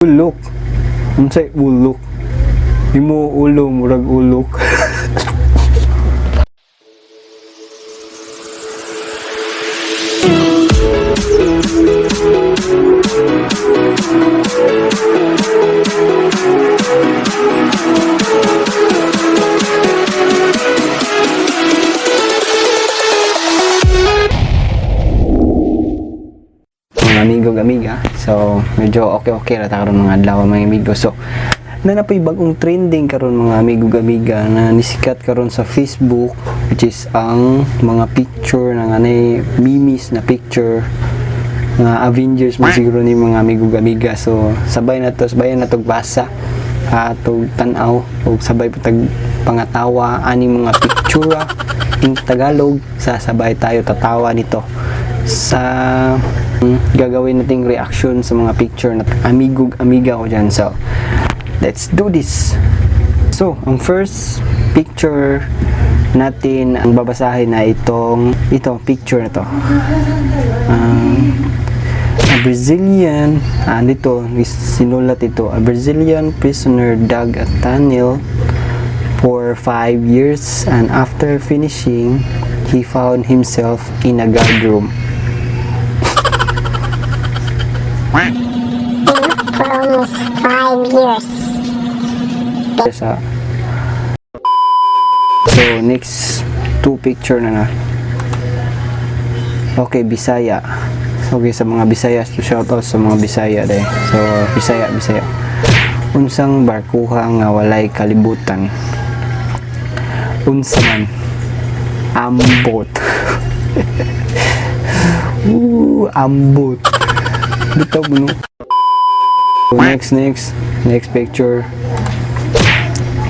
Ulok. Unsay ulok? Imo ulo murag ulok. Amiga. So, medyo okay ra ta karon mga adlaw mga amigo. So, napoy bagong trending karon mga amigo-amiga na nisikat karon sa Facebook, which is ang mga picture ng anay memes na picture nga Avengers mo siguro ni mga amigo-amiga. So, sabay na to basa atog tan-aw ug sabay patag pangatawa ani mga picture in Tagalog. Sabay tayo tatawa nito sa gagawin nating reaction sa mga picture na amigo-amiga ko dyan. So, let's do this. So, ang first picture natin ang babasahin na itong picture na to. A Brazilian, dito, sinulat ito, a Brazilian prisoner dug a tunnel for 5 years and after finishing, he found himself in a guard room. For almost 5 years. So, next two picture na. Okay, Bisaya. Okay, sa mga Bisaya, shoutout sa mga Bisaya deh. So, Bisaya. Unsang barkuha nga walay kalibutan. Unsa man. Ambot. Ambot. Dito mo no. Next picture.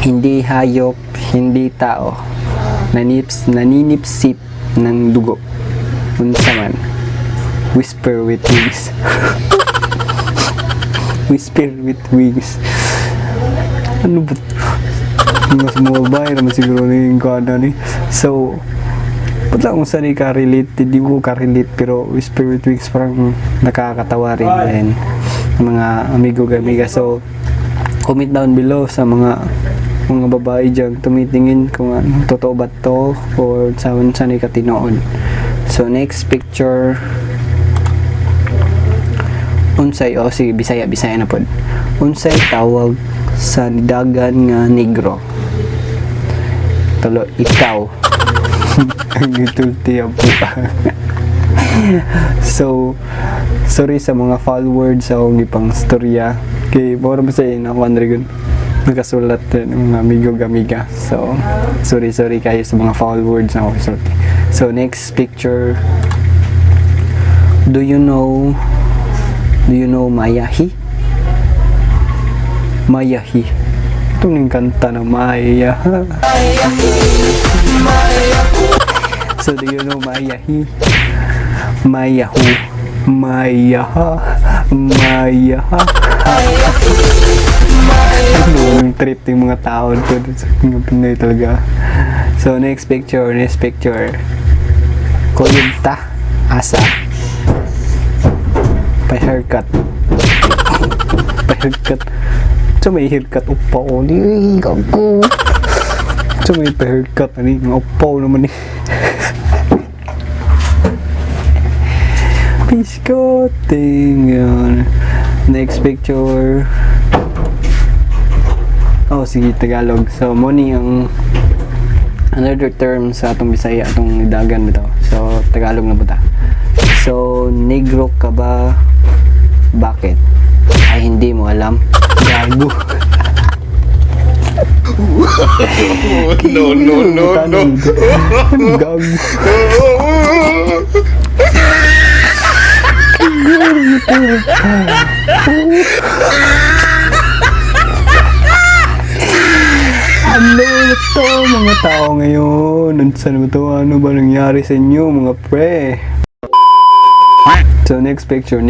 Hindi hayop, hindi tao. Naninipsip ng dugo. Unsa man. Whisper with wings. Whisper with wings. Ano ba? Mas mobile naman siguro na yung kada ni. So, ba't lang kung saan ka-relate? Hindi ko ka-relate pero Whisper with Wings parang nakakatawa rin din mga amigo-amiga. So, comment down below sa mga babae dyan tumitingin kung ano, totoo ba to or saan ka tinoon. So, next picture. Unsay, sige, Bisaya na po. Unsay tawag sa dagan nga negro? Tulo, ikaw. Ang gitulti ang po. So, sorry sa mga followers sa akong ipang storya. Kay, bawara mo sa ina ako, Andregon. Nagkasulat ng mga amigo-amiga. So, sorry kayo sa mga followers na ako isulti. So, next picture. Do you know Mayahi? Mayahi. Itong yung kanta na Maya. So, do you know Mayahi? Mayahu. Mayaha. Mayaha. Ano yung trip ng mga tao ito sa mga Pinoy talaga. So, next picture. Kuyugta. Asa. Pa-haircut. So, may haircut upaw ni gago. So, may pa-haircut ani ng upaw naman ni. Piskoting yun. Next picture. Oh, sige, Tagalog. So, money ang another term sa atong Bisaya, atong dagan bitaw. So, Tagalog na ba ta? So, negro ka ba? Bakit? Ay, hindi mo alam. Gago. No. Gago. Ano ito mga tao ngayon? Saan ba ito? Ano ba nangyari sa inyo mga pre? So, next picture.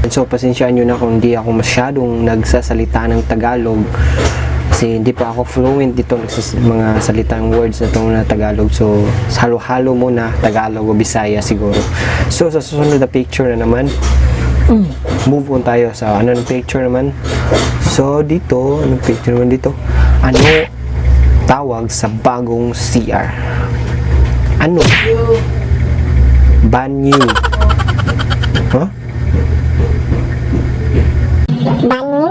So, pasensyaan nyo na kung hindi ako masyadong nagsasalita ng Tagalog. Kasi hindi pa ako fluent dito mga salitang words na itong na Tagalog. So, halo-halo muna Tagalog o Bisaya siguro. So, sa susunod na picture na naman, move on tayo sa ano ng picture naman. So dito, anong picture naman dito? Ano tawag sa bagong CR? Ano? Banyo. Huh? Banyo?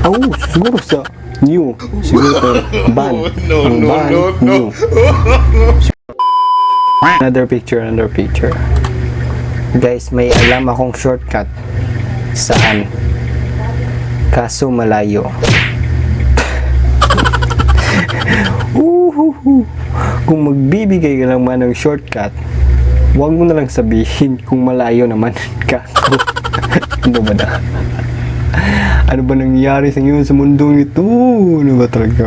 Oh, siguro sa new. Siguro sa ban. Ang ban, new. Another picture. Guys, may alam akong shortcut. Saan? Kaso malayo. Kung magbibigay ka lang man ng shortcut, huwag mo na lang sabihin kung malayo naman ka. Ano ba na? Ano ba nangyayari sa ngayon sa mundong ito? Ano ba talaga?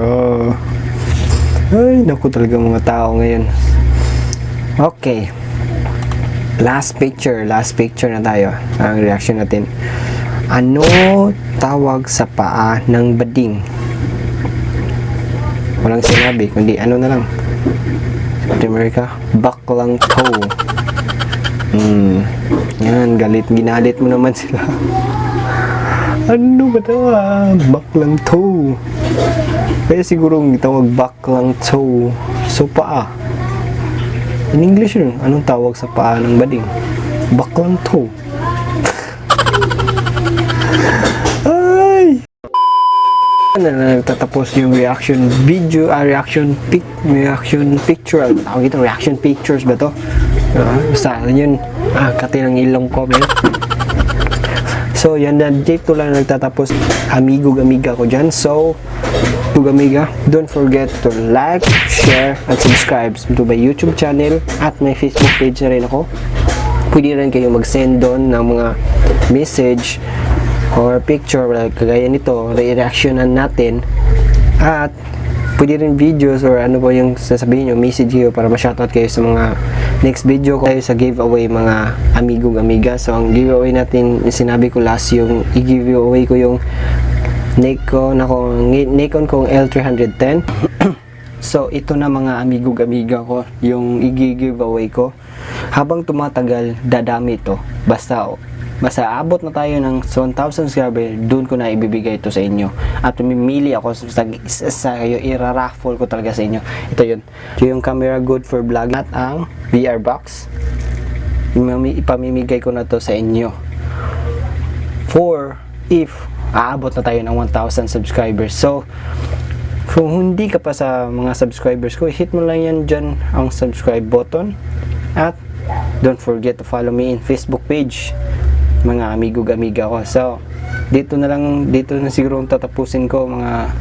Ay, naku talaga mga tao ngayon. Okay. Last picture na tayo. Ang reaction natin. Ano tawag sa paa ng bading? Walang sinabi, kundi ano na lang. Sa America, baklang toe. Yan, ginalit mo naman sila. Ano ba ito? Baklang toe. Kaya siguro itawag baklang toe. So, paa. In English yun, anong tawag sa paa ng bading? Baklang toe. Ay! Na nagtatapos yung reaction video, reaction picture. Tawag ito, reaction pictures ba to? Basta, yun. Kati ng ilong ko, man. So, yan na. Dito lang nagtatapos amigo-amiga ko dyan. So, amiga, don't forget to like, share, at subscribe to my YouTube channel at my Facebook page na rin ako. Pwede rin kayo mag-send doon ng mga message or picture like kagaya nito, re-reactionan natin. At pwede rin videos or ano po yung sasabihin nyo, message kayo para ma-shoutout kayo sa mga next video ko tayo sa giveaway mga amigo-amiga. So, ang giveaway natin, sinabi ko last, yung i-giveaway ko yung Nikon kong L310. So, ito na mga amigo-amiga ko, yung i-giveaway ko. Habang tumatagal, dadami ito. Basta abot na tayo ng 1,000 subscriber, doon ko na ibibigay ito sa inyo. At mamimili ako sa kayo, ira-raffle ko talaga sa inyo. Ito yun. Ito yung camera good for vlogging at ang VR box. Ipamimigay ko na to sa inyo. For if aabot na tayo ng 1,000 subscribers. So, kung hindi ka pa sa mga subscribers ko, hit mo lang yan dyan ang subscribe button. At don't forget to follow me in Facebook page, mga amigo-amiga ko. So, dito na siguro tatapusin ko mga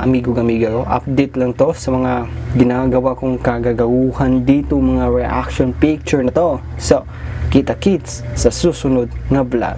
amigo-amiga ko. Update lang to sa mga ginagawa kong kagagawuhan dito, mga reaction picture na to. So, kita-kits sa susunod na vlog.